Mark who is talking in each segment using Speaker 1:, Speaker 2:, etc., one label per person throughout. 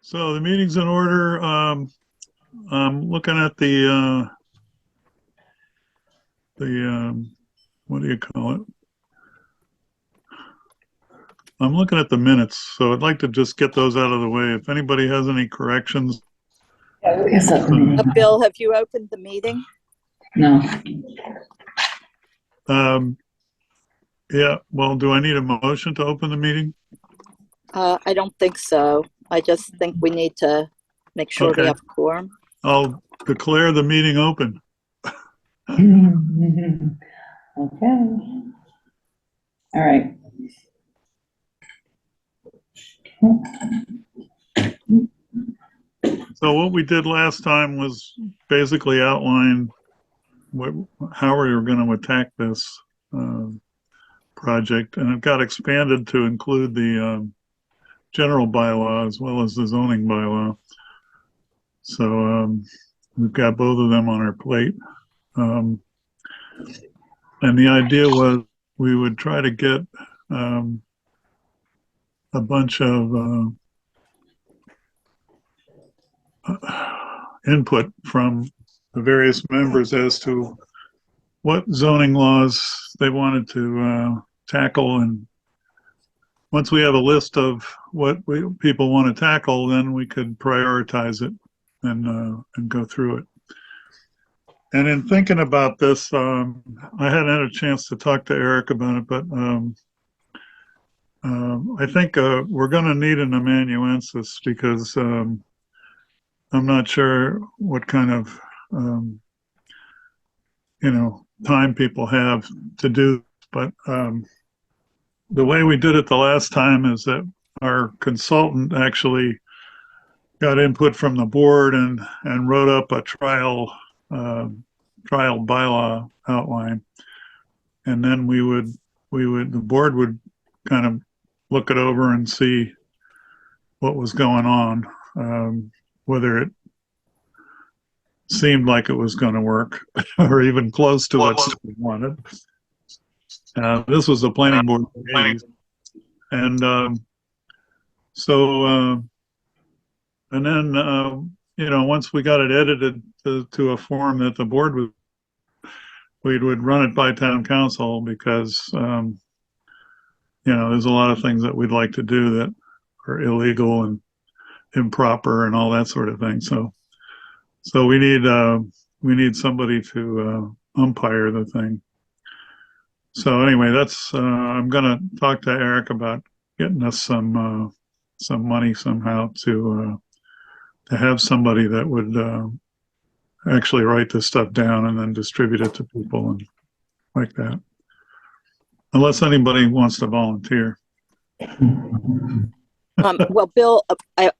Speaker 1: So the meeting's in order. I'm looking at the what do you call it? I'm looking at the minutes, so I'd like to just get those out of the way. If anybody has any corrections.
Speaker 2: Yes,
Speaker 3: Bill, have you opened the meeting?
Speaker 2: no.
Speaker 1: Yeah, well, do I need a motion to open the meeting?
Speaker 3: I don't think so. I just think we need to make sure
Speaker 1: Okay.
Speaker 3: we have a quorum.
Speaker 1: I'll declare the meeting open.
Speaker 2: Okay. All right.
Speaker 1: So what we did last time was basically outline how we were going to attack this project, and it got expanded to include the general bylaw as well as the zoning bylaw. So we've got both of them on our plate. And the idea was we would try to get a bunch of input from the various members as to what zoning laws they wanted to tackle. And once we have a list of what people want to tackle, then we could prioritize it and go through it. And in thinking about this, I hadn't had a chance to talk to Eric about it, but I think we're going to need an amanuensis because I'm not sure what kind of time people have to do. But the way we did it the last time is that our consultant actually got input from the board and wrote up a trial bylaw outline, and then the board would kind of look it over and see what was going on, whether it seemed like it was going to work or even close to what we wanted. This was a planning board meeting, and and then once we got it edited to a form that the board we would run it by town council because there's a lot of things that we'd like to do that are illegal and improper and all that sort of thing. So we need somebody to umpire the thing. So anyway, that's I'm gonna talk to Eric about getting us some money somehow to have somebody that would actually write this stuff down and then distribute it to people and like that. Unless anybody wants to volunteer.
Speaker 3: Well, Bill,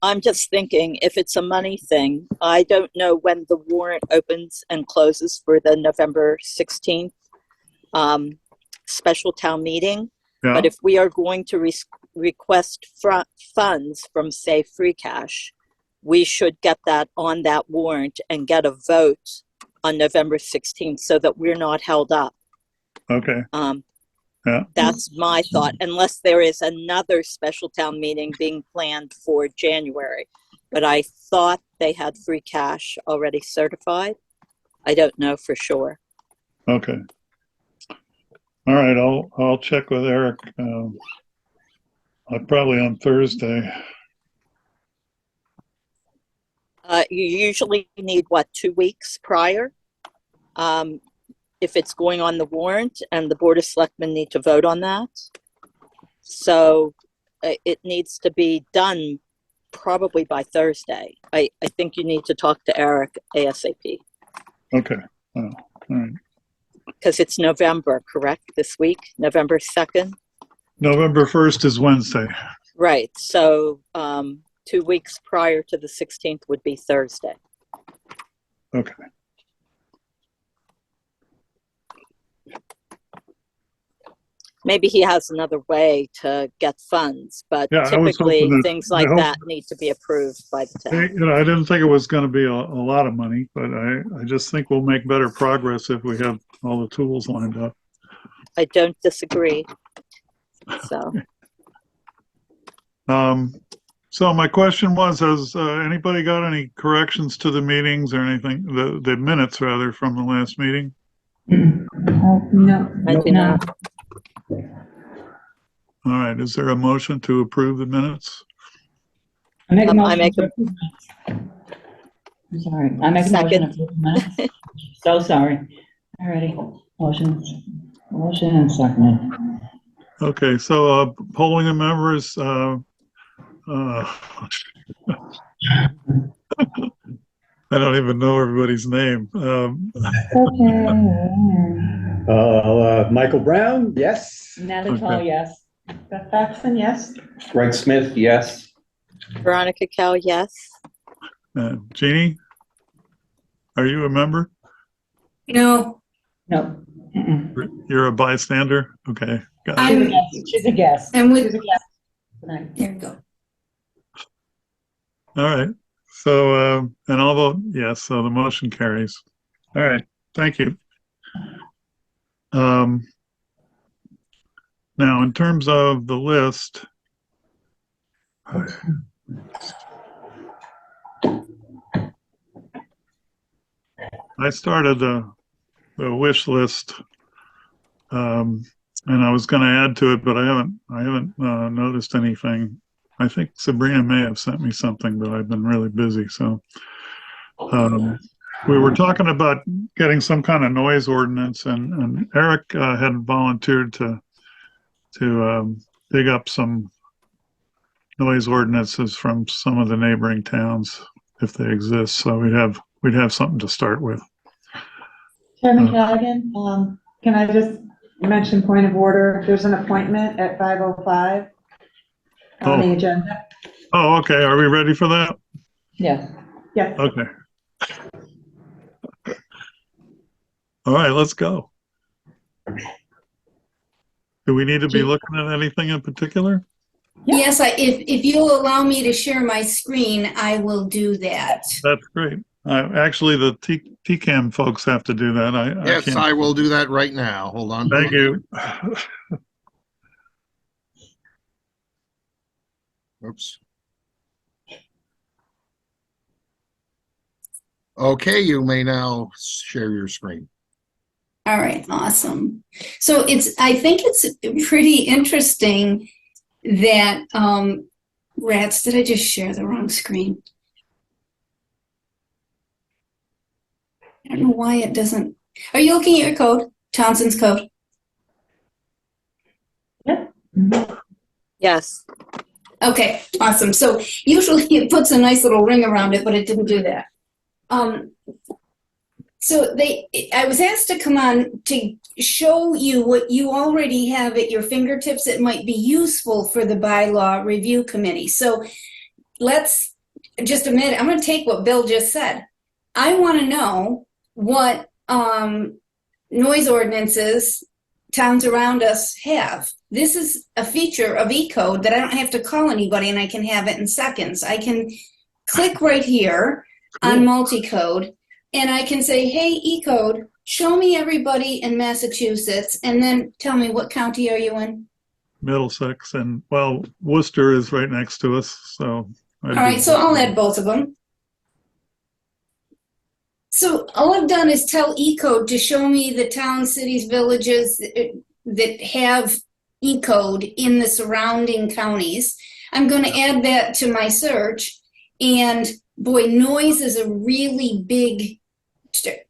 Speaker 3: I'm just thinking if it's a money thing, I don't know when the warrant opens and closes for the November 16th special town meeting.
Speaker 1: Yeah.
Speaker 3: But if we are going to request funds from, say, free cash, we should get that on that warrant and get a vote on November 16th so that we're not held up.
Speaker 1: Okay. Yeah.
Speaker 3: That's my thought, unless there is another special town meeting being planned for January. But I thought they had free cash already certified. I don't know for sure.
Speaker 1: Okay. All right. I'll check with Eric. Probably on Thursday.
Speaker 3: You usually need, 2 weeks prior? If it's going on the warrant, and the Board of Selectmen need to vote on that. So it needs to be done probably by Thursday. I think you need to talk to Eric ASAP.
Speaker 1: Okay. All right.
Speaker 3: Because it's November, correct, this week? November 2nd?
Speaker 1: November 1st is Wednesday.
Speaker 3: Right. So 2 weeks prior to the 16th would be Thursday.
Speaker 1: Okay.
Speaker 3: Maybe he has another way to get funds, but
Speaker 1: Yeah,
Speaker 3: typically things like that need to be approved by the town.
Speaker 1: I didn't think it was going to be a lot of money, but I just think we'll make better progress if we have all the tools lined up.
Speaker 3: I don't disagree. So
Speaker 1: So my question was, has anybody got any corrections to the meetings or anything, the minutes rather from the last meeting?
Speaker 2: No.
Speaker 3: I do
Speaker 2: No.
Speaker 3: not.
Speaker 1: All right, is there a motion to approve the minutes?
Speaker 2: I make a
Speaker 3: I
Speaker 2: motion.
Speaker 3: make
Speaker 2: to
Speaker 3: a-
Speaker 2: approve minutes. I'm sorry. I make a motion
Speaker 3: Second.
Speaker 2: to approve minutes. So sorry. Alrighty. Motion and seconded.
Speaker 1: Okay, so polling the members, I don't even know everybody's name.
Speaker 2: Okay.
Speaker 4: Michael Brown, yes.
Speaker 2: Natalie
Speaker 1: Okay.
Speaker 2: Call, yes. Beth Paxton, yes.
Speaker 4: Greg Smith, yes.
Speaker 3: Veronica Cal, yes.
Speaker 1: Jeannie, are you a member?
Speaker 5: No,
Speaker 2: No. Mm-mm.
Speaker 1: You're a bystander? Okay, got it.
Speaker 2: She's a guest. She's a guest.
Speaker 5: I'm with,
Speaker 2: She's a guest tonight.
Speaker 5: there you go.
Speaker 1: All right. So, and I'll vote yes, so the motion carries. All right, thank you. Now, in terms of the list, I started the wish list, and I was going to add to it, but I haven't noticed anything. I think Sabrina may have sent me something, but I've been really busy. So, we were talking about getting some kind of noise ordinance, and Eric had volunteered to dig up some noise ordinances from some of the neighboring towns if they exist. So we'd have something to start with.
Speaker 6: Chairman Callaghan, can I just mention point of order? There's an appointment at 5:05 on the agenda.
Speaker 1: Oh, okay. Are we ready for that?
Speaker 2: Yes.
Speaker 6: Yes.
Speaker 1: Okay. All right, let's go. Do we need to be looking at anything in particular?
Speaker 2: Yeah.
Speaker 5: Yes, if you'll allow me to share my screen, I will do that.
Speaker 1: That's great. Actually, the TCAM folks have to do that.
Speaker 7: Yes,
Speaker 1: can't.
Speaker 7: I will do that right now. Hold on.
Speaker 1: Thank you.
Speaker 7: Oops. Okay, you may now share your screen.
Speaker 5: All right, awesome. So I think it's pretty interesting that, rats, did I just share the wrong screen? I don't know why it doesn't. Are you looking at your code, Townsend's code?
Speaker 3: Yes.
Speaker 5: Okay, awesome. So usually it puts a nice little ring around it, but it didn't do that. So I was asked to come on to show you what you already have at your fingertips. It might be useful for the bylaw review committee. So let's just a minute. I'm going to take what Bill just said. I want to know what noise ordinances towns around us have. This is a feature of eCode that I don't have to call anybody and I can have it in seconds. I can click right here on multicode and I can say, hey, eCode, show me everybody in Massachusetts and then tell me what county are you in?
Speaker 1: Middlesex, and well, Worcester is right next to us. So.
Speaker 5: All right, so I'll add both of them. So all I've done is tell eCode to show me the towns, cities, villages that have eCode in the surrounding counties. I'm going to add that to my search. And boy, noise is a really big,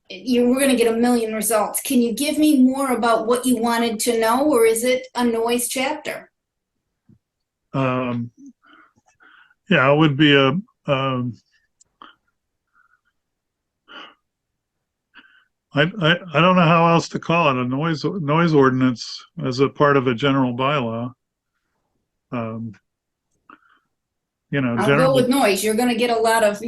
Speaker 5: we're going to get a million results. Can you give me more about what you wanted to know, or is it a noise chapter?
Speaker 1: Yeah, it would be a. I don't know how else to call it, a noise ordinance as a part of a general bylaw.
Speaker 5: I'll go with noise. You're going to get a lot of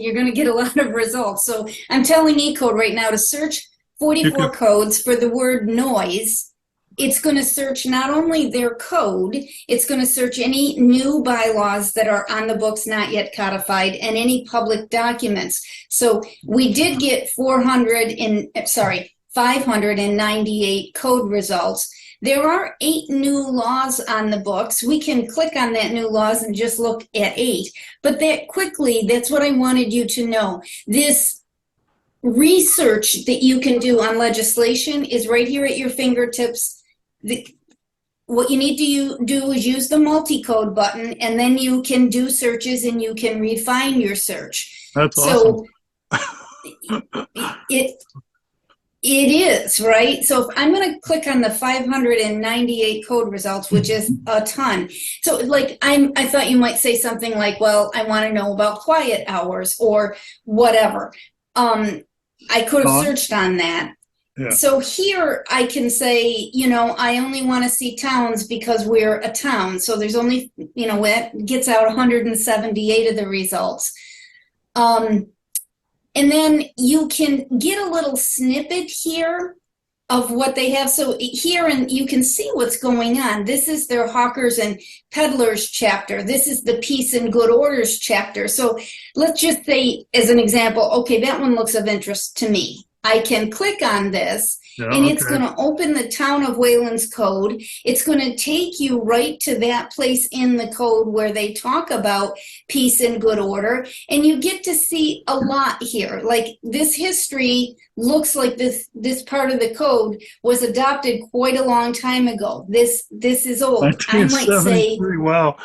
Speaker 5: results. So I'm telling eCode right now to search 44 codes for the word noise. It's going to search not only their code, it's going to search any new bylaws that are on the books not yet codified and any public documents. So we did get 598 code results. There are 8 new laws on the books. We can click on that new laws and just look at 8. But that quickly, that's what I wanted you to know. This research that you can do on legislation is right here at your fingertips. What you need to do is use the multi-code button, and then you can do searches and you can refine your search.
Speaker 1: That's awesome.
Speaker 5: So it is, right? So if I'm going to click on the 598 code results, which is a ton. So like I thought you might say something like, well, I want to know about quiet hours or whatever. I could have searched on that.
Speaker 1: Yeah.
Speaker 5: So here I can say, I only want to see towns because we're a town. So there's only, it gets out 178 of the results. And then you can get a little snippet here of what they have. So here, and you can see what's going on. This is their hawkers and peddlers chapter. This is the peace and good orders chapter. So let's just say, as an example, okay, that one looks of interest to me. I can click on this, and it's going to open the Town of Wayland's code. It's going to take you right to that place in the code where they talk about peace and good order, and you get to see a lot here. Like this history looks like this part of the code was adopted quite a long time ago. This is old. I might say,
Speaker 1: 1973. Wow.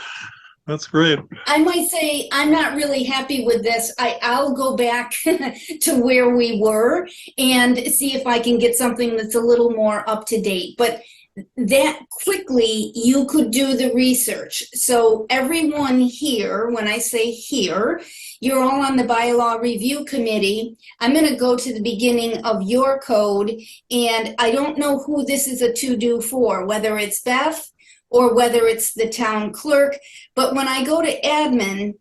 Speaker 1: That's great.
Speaker 5: I might say, I'm not really happy with this. I'll go back to where we were and see if I can get something that's a little more up to date. But that quickly, you could do the research. So everyone here, when I say here, you're all on the bylaw review committee. I'm going to go to the beginning of your code, and I don't know who this is a to-do for, whether it's Beth or whether it's the town clerk. But when I go to admin,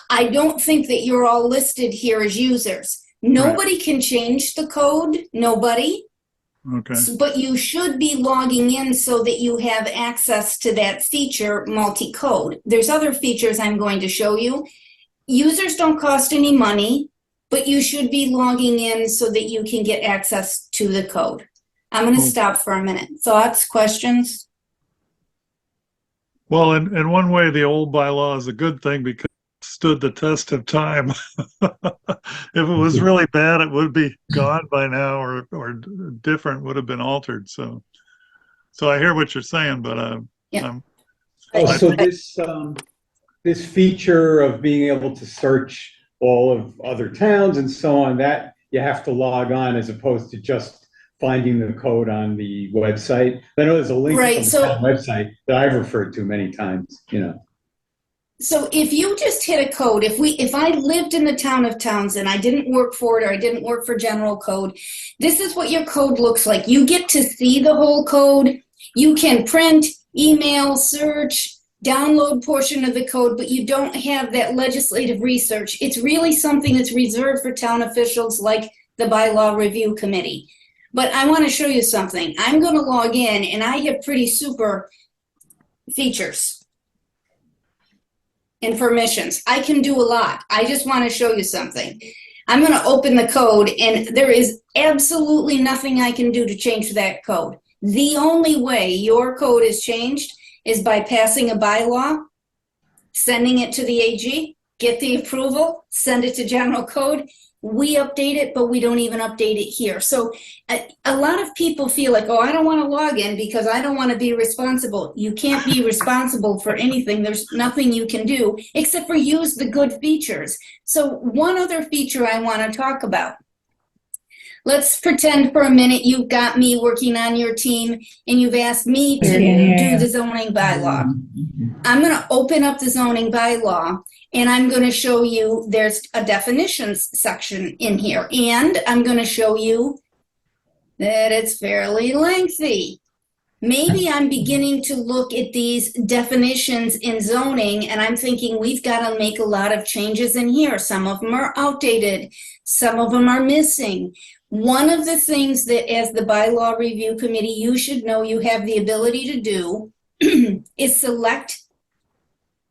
Speaker 5: I don't think that you're all listed here as users. Nobody can change the code, nobody.
Speaker 1: Okay.
Speaker 5: But you should be logging in so that you have access to that feature, multi-code. There's other features I'm going to show you. Users don't cost any money, but you should be logging in so that you can get access to the code. I'm going to stop for a minute. Thoughts, questions?
Speaker 1: Well, in one way, the old bylaw is a good thing because it stood the test of time. If it was really bad, it would be gone by now, or different, would have been altered. So I hear what you're saying, but
Speaker 5: Yeah.
Speaker 4: So this feature of being able to search all of other towns and so on, that you have to log on as opposed to just finding the code on the website. I know there's a link on the town website that I've referred to many times,
Speaker 5: So if you just hit a code, if I lived in the town of Townsend, I didn't work for it, or I didn't work for general code, this is what your code looks like. You get to see the whole code. You can print, email, search, download portion of the code, but you don't have that legislative research. It's really something that's reserved for town officials like the bylaw review committee. But I want to show you something. I'm going to log in, and I have pretty super features and permissions. I can do a lot. I just want to show you something. I'm going to open the code, and there is absolutely nothing I can do to change that code. The only way your code is changed is by passing a bylaw, sending it to the AG, get the approval, send it to general code. We update it, but we don't even update it here. So a lot of people feel like, oh, I don't want to log in because I don't want to be responsible. You can't be responsible for anything. There's nothing you can do except for use the good features. So one other feature I want to talk about. Let's pretend for a minute you've got me working on your team and you've asked me to do the zoning bylaw. I'm going to open up the zoning bylaw, and I'm going to show you there's a definitions section in here. And I'm going to show you that it's fairly lengthy. Maybe I'm beginning to look at these definitions in zoning, and I'm thinking we've got to make a lot of changes in here. Some of them are outdated. Some of them are missing. One of the things that, as the bylaw review committee, you should know you have the ability to do is select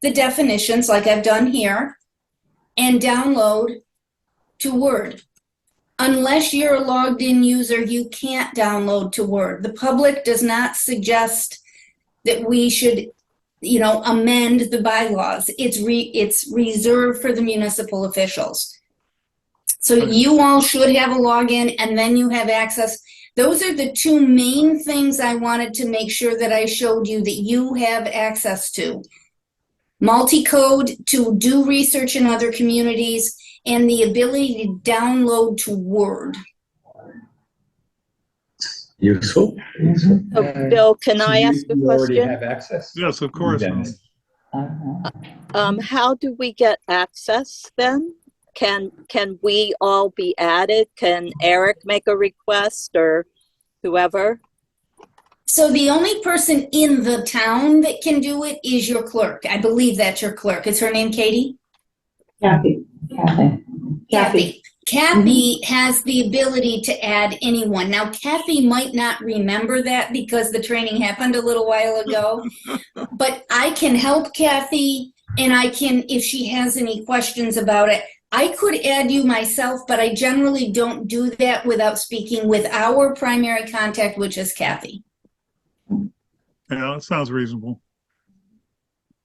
Speaker 5: the definitions like I've done here and download to Word. unless you're a logged in user, you can't download to Word. The public does not suggest that we should, amend the bylaws. It's reserved for the municipal officials. So
Speaker 1: Right.
Speaker 5: you all should have a login and then you have access. Those are the two main things I wanted to make sure that I showed you that you have access to. Multi-code to do research in other communities and the ability to download to Word.
Speaker 4: Useful.
Speaker 3: So, Bill, can I ask a
Speaker 4: You already
Speaker 3: question?
Speaker 4: have access?
Speaker 1: Yes, of course.
Speaker 4: Dennis.
Speaker 3: How do we get access then? Can we all be added? Can Eric make a request or whoever?
Speaker 5: So the only person in the town that can do it is your clerk. I believe that's your clerk. Is her name Katie?
Speaker 6: Kathy.
Speaker 5: Kathy has the ability to add anyone. Now, Kathy might not remember that because the training happened a little while ago, but I can help Kathy and I can, if she has any questions about it, I could add you myself, but I generally don't do that without speaking with our primary contact, which is Kathy.
Speaker 1: Yeah, that sounds reasonable.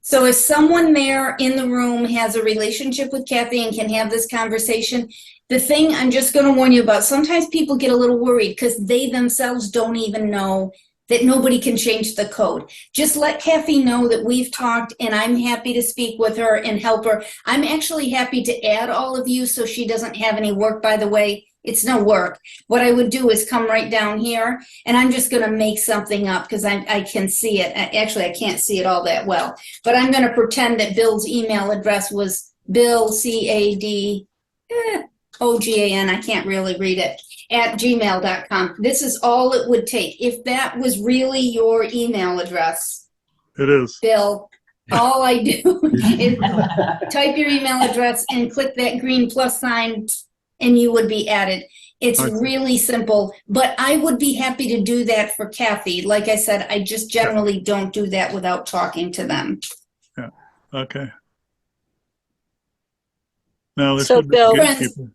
Speaker 5: So if someone there in the room has a relationship with Kathy and can have this conversation, the thing I'm just going to warn you about, sometimes people get a little worried because they themselves don't even know that nobody can change the code. Just let Kathy know that we've talked and I'm happy to speak with her and help her. I'm actually happy to add all of you so she doesn't have any work, by the way. It's no work. What I would do is come right down here and I'm just going to make something up because I can see it. Actually, I can't see it all that well, but I'm going to pretend that Bill's email address was Bill, C-A-D, O-G-A-N, I can't really read it, at gmail.com. This is all it would take. If that was really your email address,
Speaker 1: It is.
Speaker 5: Bill, all I do is type your email address and click that green plus sign and you would be added. It's
Speaker 1: I see.
Speaker 5: really simple, but I would be happy to do that for Kathy. Like I said, I just generally don't do that without talking to them.
Speaker 1: Okay. Now, this
Speaker 3: So,
Speaker 1: should be
Speaker 3: Bill-
Speaker 1: gatekeeper.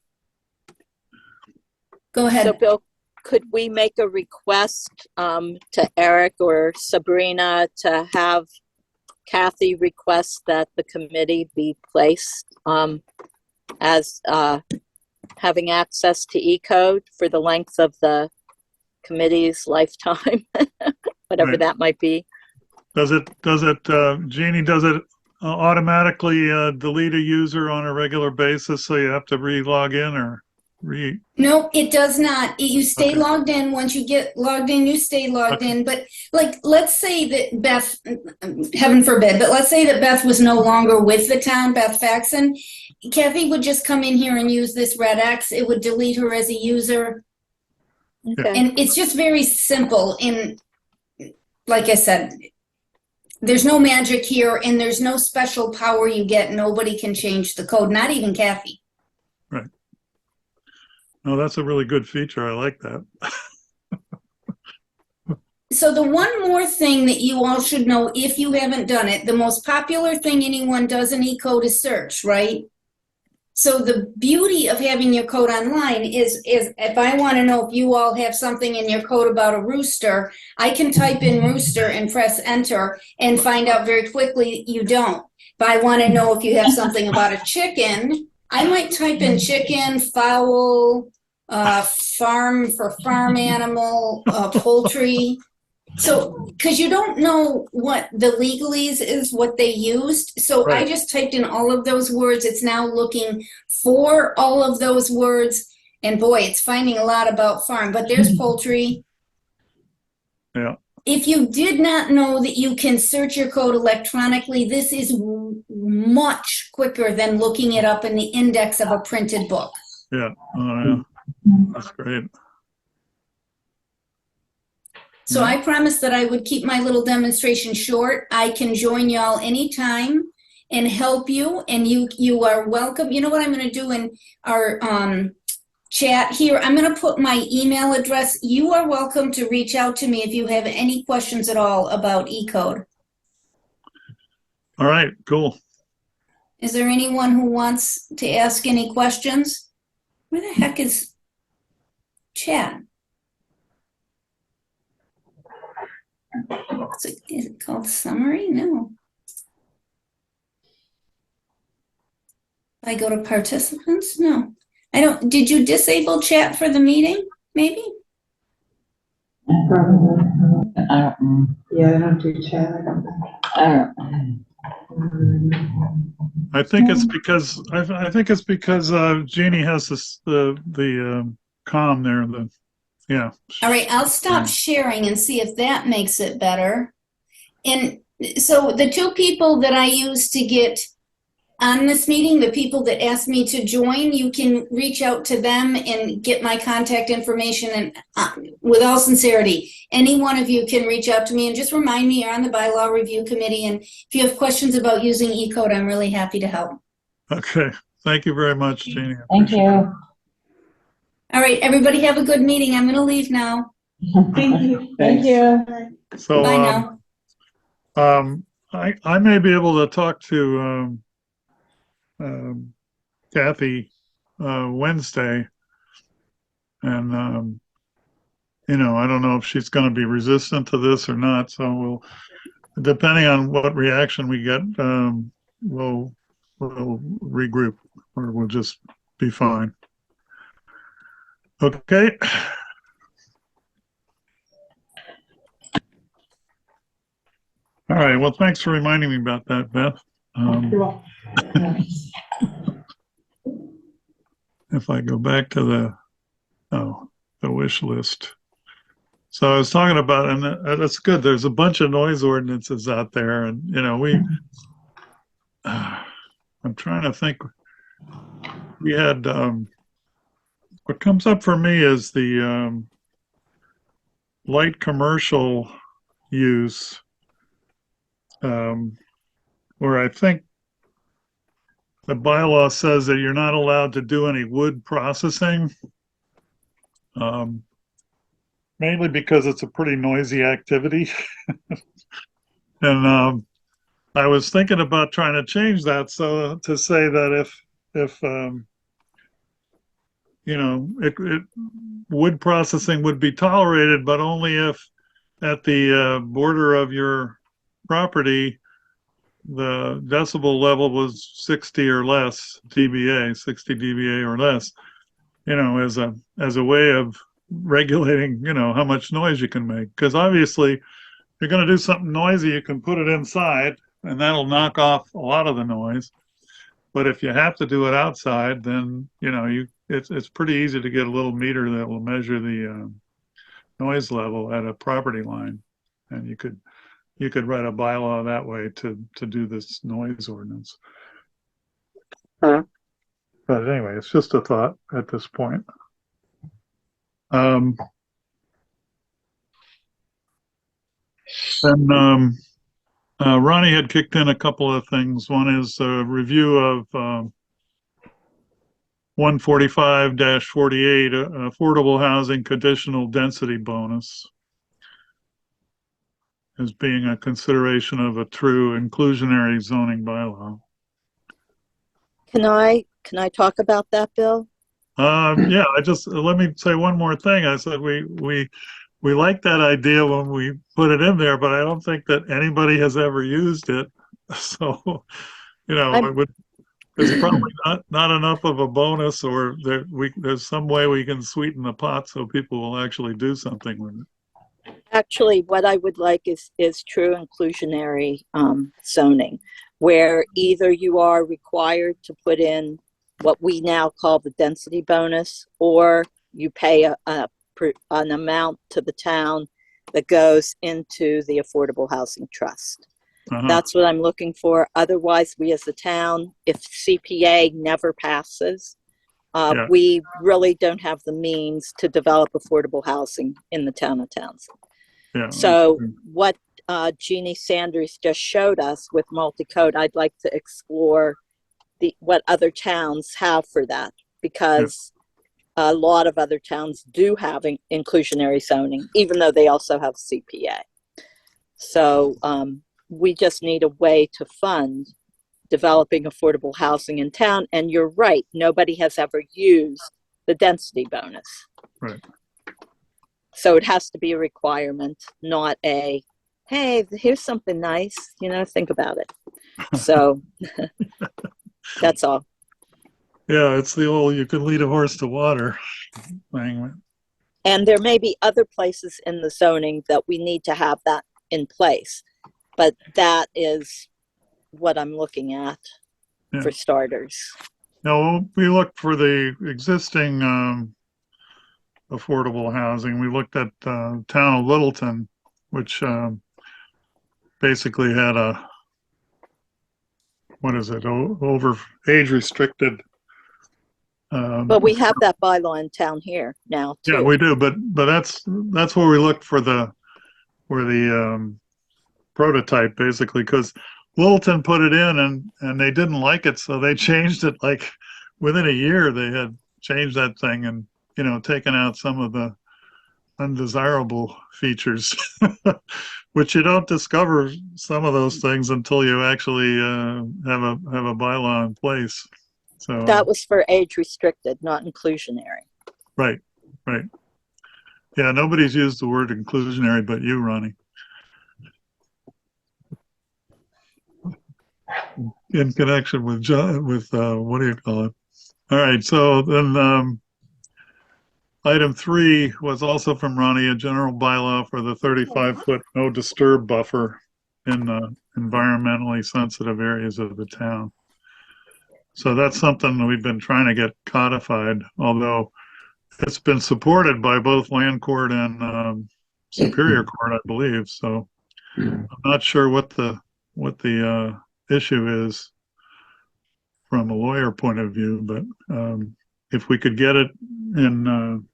Speaker 5: Go ahead.
Speaker 3: So, Bill, could we make a request to Eric or Sabrina to have Kathy request that the committee be placed as having access to E-code for the length of the committee's lifetime, whatever
Speaker 1: Right.
Speaker 3: that might be?
Speaker 1: Does it, Jeannie, does it automatically delete a user on a regular basis so you have to re-log in or
Speaker 5: No, it does not. You stay
Speaker 1: Okay.
Speaker 5: logged in. Once you get logged in, you stay logged
Speaker 1: Okay.
Speaker 5: in. But like, let's say that Beth, heaven forbid, but let's say that Beth was no longer with the town, Beth Faxon. Kathy would just come in here and use this red X. It would delete her as a user.
Speaker 3: Okay.
Speaker 5: And it's just very simple. And like I said, there's no magic here and there's no special power you get. Nobody can change the code, not even Kathy.
Speaker 1: Oh, that's a really good feature. I like that.
Speaker 5: So the one more thing that you all should know, if you haven't done it, the most popular thing anyone does in E-code is search, right? So the beauty of having your code online is if I want to know if you all have something in your code about a rooster, I can type in rooster and press enter and find out very quickly you don't. If I want to know if you have something about a chicken, I might type in chicken, fowl, farm for farm animal, poultry. So, because you don't know what the legalese is, what they used. So I
Speaker 1: Right.
Speaker 5: just typed in all of those words. It's now looking for all of those words. And boy, it's finding a lot about farm, but there's poultry.
Speaker 1: Yeah.
Speaker 5: If you did not know that you can search your code electronically, this is much quicker than looking it up in the index of a printed book.
Speaker 1: Yeah. Oh, yeah. That's great.
Speaker 5: So I promised that I would keep my little demonstration short. I can join y'all anytime and help you, and you are welcome. You know what I'm going to do in our chat here? I'm going to put my email address. You are welcome to reach out to me if you have any questions at all about E-code.
Speaker 1: All right. Cool.
Speaker 5: Is there anyone who wants to ask any questions? Where the heck is chat. Is it called summary? No. I go to participants? No. I don't, did you disable chat for the meeting? Maybe?
Speaker 6: Probably.
Speaker 2: I don't know.
Speaker 6: Yeah, I don't do chat, I don't think.
Speaker 2: I don't know.
Speaker 1: I think it's because I think it's because Jeannie has this the com there. Yeah.
Speaker 5: All right, I'll stop sharing and see if that makes it better. And so the two people that I use to get on this meeting, the people that asked me to join, you can reach out to them and get my contact information. And with all sincerity, any one of you can reach out to me and just remind me you're on the bylaw review committee. And if you have questions about using E-code, I'm really happy to help.
Speaker 1: Okay. Thank you very much, Jeannie. I
Speaker 2: Thank
Speaker 1: appreciate it.
Speaker 2: you.
Speaker 5: All right, everybody have a good meeting. I'm going to leave now.
Speaker 6: Thank you.
Speaker 2: Thank you.
Speaker 1: So,
Speaker 5: Bye now.
Speaker 1: I may be able to talk to Kathy Wednesday, and you know, I don't know if she's going to be resistant to this or not. So we'll, depending on what reaction we get, we'll regroup, or we'll just be fine. Okay. All right. Well, thanks for reminding me about that, Beth.
Speaker 6: You're welcome.
Speaker 1: If I go back to the wish list. So I was talking about, and that's good. There's a bunch of noise ordinances out there, and you know, I'm trying to think. We had what comes up for me is the light commercial use, where I think the bylaw says that you're not allowed to do any wood processing, mainly because it's a pretty noisy activity. And I was thinking about trying to change that, so to say that if you know, wood processing would be tolerated, but only if at the border of your property the decibel level was 60 or less dBA, 60 dBA or less, you know, as a way of regulating, you know, how much noise you can make. Because obviously, if you're going to do something noisy, you can put it inside, and that'll knock off a lot of the noise. But if you have to do it outside, then you know it's pretty easy to get a little meter that will measure the noise level at a property line, and you could write a bylaw that way to do this noise ordinance. But anyway, it's just a thought at this point. And Ronnie had kicked in a couple of things. One is a review of 145-48, affordable housing conditional density bonus, as being a consideration of a true inclusionary zoning bylaw.
Speaker 3: Can I talk about that, Bill?
Speaker 1: Yeah, let me say one more thing. I said we like that idea when we put it in there, but I don't think that anybody has ever used it. So, you know, it's probably not enough of a bonus, or there's some way we can sweeten the pot so people will actually do something with it.
Speaker 3: Actually, what I would like is true inclusionary zoning, where either you are required to put in what we now call the density bonus, or you pay an amount to the town that goes into the Affordable Housing Trust. That's what I'm looking for. Otherwise, we as a town, if CPA never passes, we really don't have the means to develop affordable housing in the town of Townsend.
Speaker 1: Yeah,
Speaker 3: so what Jeannie Sanders just showed us with multi-code, I'd like to explore what other towns have for that, because a lot of other towns do have inclusionary zoning, even though they also have CPA. So we just need a way to fund developing affordable housing in town. And you're right, nobody has ever used the density bonus.
Speaker 1: Right.
Speaker 3: So it has to be a requirement, not a, hey, here's something nice, think about it. So that's all.
Speaker 1: Yeah, it's the old you can lead a horse to water thing.
Speaker 3: And there may be other places in the zoning that we need to have that in place. But that is what I'm looking at
Speaker 1: Yeah.
Speaker 3: for starters.
Speaker 1: No, we looked for the existing affordable housing. We looked at town of Littleton, which basically had a, what is it, over age restricted.
Speaker 3: But we have that bylaw in town here now too.
Speaker 1: Yeah, we do, but that's where we looked for the prototype basically, because Littleton put it in and they didn't like it, so they changed it like within a year. They had changed that thing and taken out some of the undesirable features, which you don't discover some of those things until you actually have a bylaw in place. So
Speaker 3: that was for age restricted, not inclusionary.
Speaker 1: right. Yeah, nobody's used the word inclusionary but you, Ronnie. In connection with John, with what do you call it? All right, so then item 3 was also from Ronnie, a general bylaw for the 35-foot no disturb buffer in environmentally sensitive areas of the town. So that's something that we've been trying to get codified, although it's been supported by both Land Court and Superior Court, I believe. So I'm not sure what the issue is from a lawyer point of view, but if we could get it in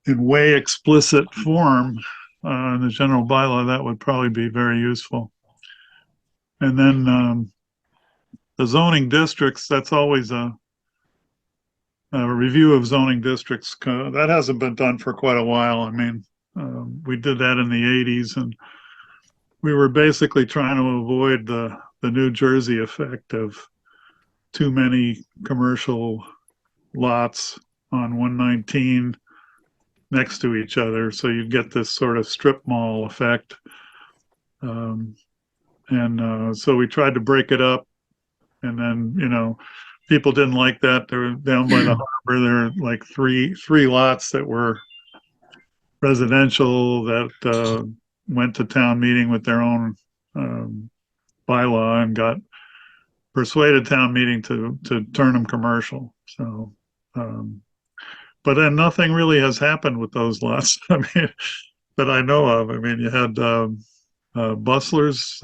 Speaker 1: way explicit form in the general bylaw, that would probably be very useful. And then the zoning districts, that's always a review of zoning districts. That hasn't been done for quite a while. I mean, we did that in the 80s, and we were basically trying to avoid the New Jersey effect of too many commercial lots on 119 next to each other. So you get this sort of strip mall effect. So we tried to break it up, and then, people didn't like that. They were down by the harbor. There were like three lots that were residential that went to town meeting with their own bylaw and got persuaded town meeting to turn them commercial. So, but then nothing really has happened with those lots. I mean, that I know of. I mean, you had Bustler's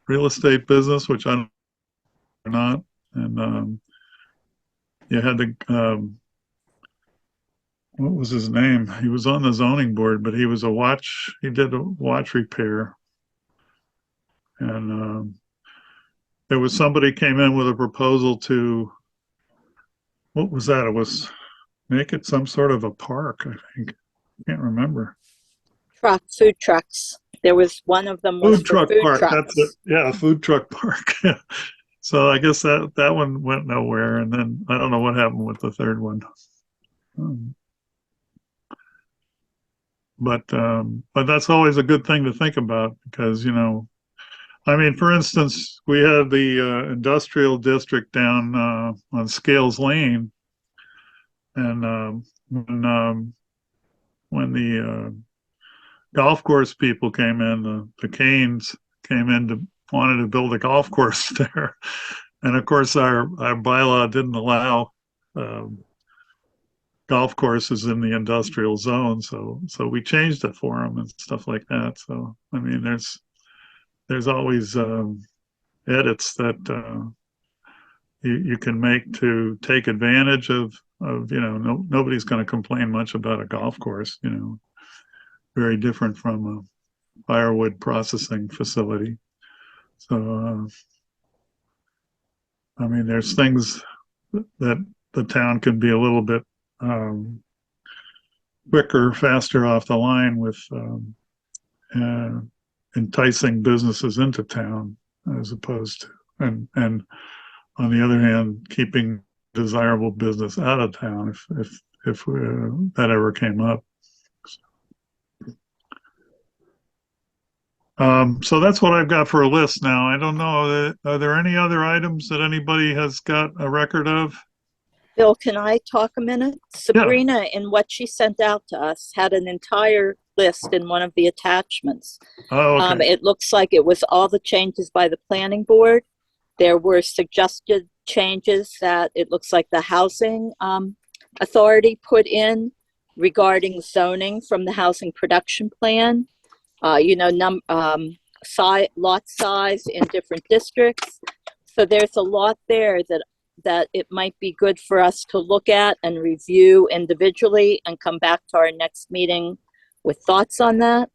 Speaker 1: real estate business, which I don't not, and you had the what was his name? He was on the zoning board, but he was he did a watch repair, and there was somebody came in with a proposal to, what was that? It was make it some sort of a park, I think. Can't remember.
Speaker 3: Food trucks. There was one of them was
Speaker 1: Food
Speaker 3: for
Speaker 1: truck
Speaker 3: food
Speaker 1: park.
Speaker 3: trucks.
Speaker 1: That's it. Yeah, food truck park. So I guess that one went nowhere, and then I don't know what happened with the third one. But that's always a good thing to think about because, I mean, for instance, we had the industrial district down on Scales Lane, and when the golf course people came in, the Canes came in to wanted to build a golf course there, and of course our bylaw didn't allow golf courses in the industrial zone, so we changed it for them and stuff like that. So I mean, there's always edits that you can make to take advantage of nobody's going to complain much about a golf course, very different from a firewood processing facility. So I mean, there's things that the town can be a little bit quicker, faster off the line with enticing businesses into town, as opposed to, and on the other hand, keeping desirable business out of town if that ever came up. So that's what I've got for a list now. I don't know, are there any other items that anybody has got a record of?
Speaker 3: Bill, can I talk a minute? Sabrina, in what she sent out to us, had an entire list in one of the attachments.
Speaker 1: Oh, okay.
Speaker 3: It looks like it was all the changes by the planning board. There were suggested changes that it looks like the housing authority put in regarding zoning from the housing production plan. Lot size in different districts. So there's a lot there that it might be good for us to look at and review individually and come back to our next meeting with thoughts on that.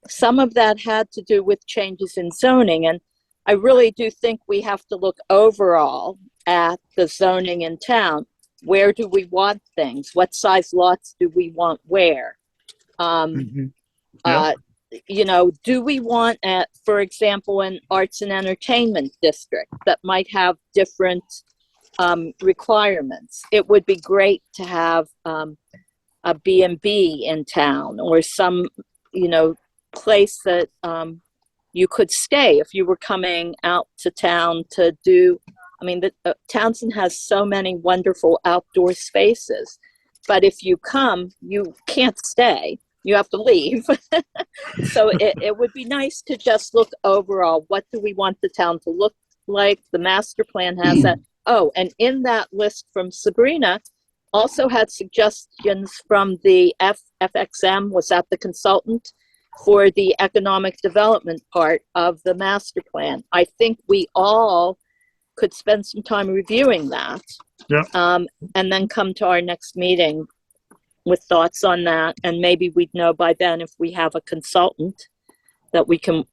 Speaker 3: Some of that had to do with changes in zoning, and I really do think we have to look overall at the zoning in town. Where do we want things? What size lots do we want where?
Speaker 1: Mhm. Yeah.
Speaker 3: Do we want, for example, an arts and entertainment district that might have different requirements? It would be great to have a B&B in town, or some, place that you could stay if you were coming out to town to do. I mean, Townsend has so many wonderful outdoor spaces, but if you come, you can't stay. You have to leave. So it would be nice to just look overall. What do we want the town to look like? The master plan has that. Oh, and in that list from Sabrina, also had suggestions from the FXM, was that the consultant, for the economic development part of the master plan. I think we all could spend some time reviewing that.
Speaker 1: Yeah.
Speaker 3: And then come to our next meeting with thoughts on that. And maybe we'd know by then if we have a consultant that we can,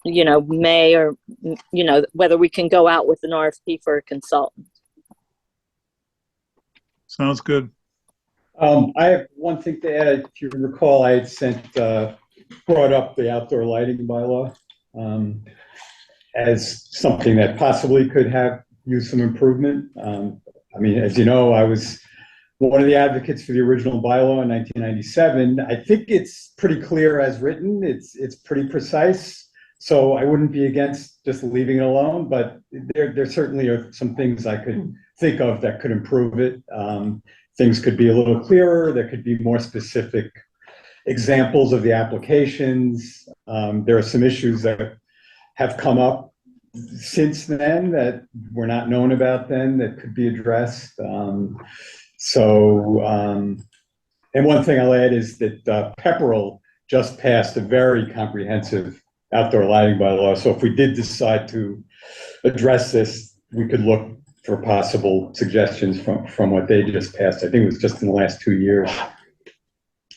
Speaker 3: whether we can go out with an RFP for a consultant.
Speaker 1: Sounds good.
Speaker 4: I have one thing to add. If you recall, I had brought up the outdoor lighting bylaw as something that possibly could use some improvement. As you know, I was one of the advocates for the original bylaw in 1997. I think it's pretty clear as written. It's pretty precise. So I wouldn't be against just leaving it alone, but there certainly are some things I could think of that could improve it. Things could be a little clearer. There could be more specific examples of the applications. There are some issues that have come up since then that were not known about then that could be addressed. And one thing I'll add is that Pepperell just passed a very comprehensive outdoor lighting bylaw. So if we did decide to address this, we could look for possible suggestions from what they just passed. I think it was just in the last 2 years.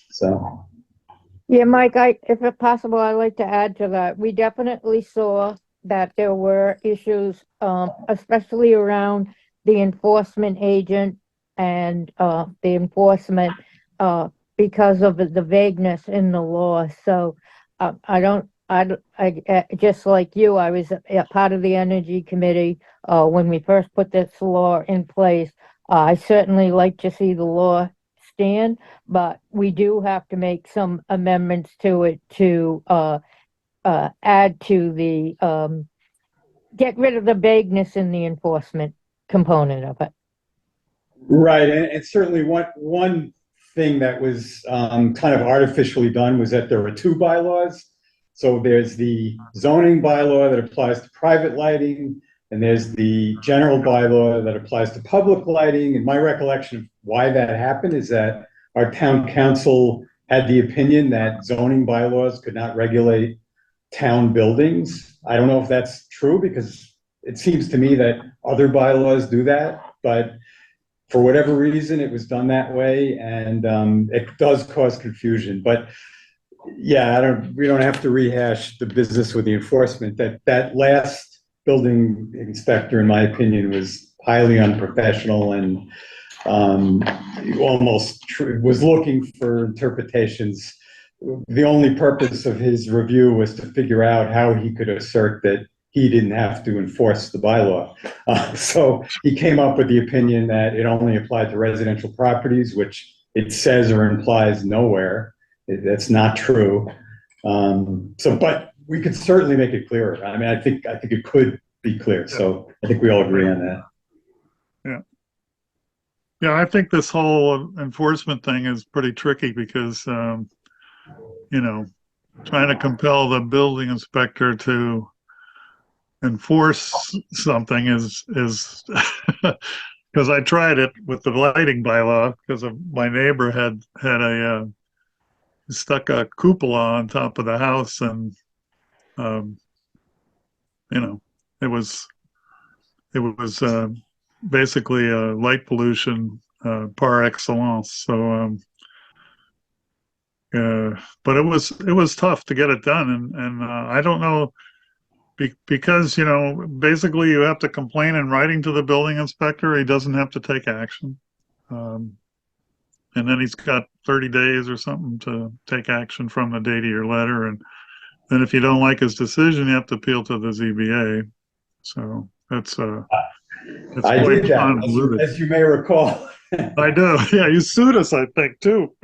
Speaker 4: So.
Speaker 8: Yeah, Mike, if it's possible, I'd like to add to that. We definitely saw that there were issues, especially around the enforcement agent and the enforcement because of the vagueness in the law. So I just like you, I was a part of the Energy Committee when we first put this law in place. I certainly like to see the law stand, but we do have to make some amendments to it to add to the get rid of the vagueness in the enforcement component of it.
Speaker 4: Right, and certainly one thing that was kind of artificially done was that there were two bylaws. So there's the zoning bylaw that applies to private lighting, and there's the general bylaw that applies to public lighting. And my recollection of why that happened is that our town council had the opinion that zoning bylaws could not regulate town buildings. I don't know if that's true, because it seems to me that other bylaws do that, but for whatever reason, it was done that way, and it does cause confusion. But yeah, we don't have to rehash the business with the enforcement. That last building inspector, in my opinion, was highly unprofessional and was looking for interpretations. The only purpose of his review was to figure out how he could assert that he didn't have to enforce the bylaw. So he came up with the opinion that it only applied to residential properties, which it says or implies nowhere. That's not true. But we could certainly make it clearer. I mean, I think it could be clear. So I think we all agree on that.
Speaker 1: Yeah, I think this whole enforcement thing is pretty tricky because, you know, trying to compel the building inspector to enforce something is because I tried it with the lighting bylaw because of my neighbor had stuck a cupola on top of the house, and you know, it was basically light pollution par excellence. So but it was tough to get it done, and I don't know, because, you know, basically you have to complain in writing to the building inspector. He doesn't have to take action, and then he's got 30 days or something to take action from the date of your letter, and then if you don't like his decision, you have to appeal to the ZBA. So it's
Speaker 4: I
Speaker 1: quite
Speaker 4: did that,
Speaker 1: convoluted.
Speaker 4: as you may recall.
Speaker 1: I do. Yeah, you sued us, I think, too.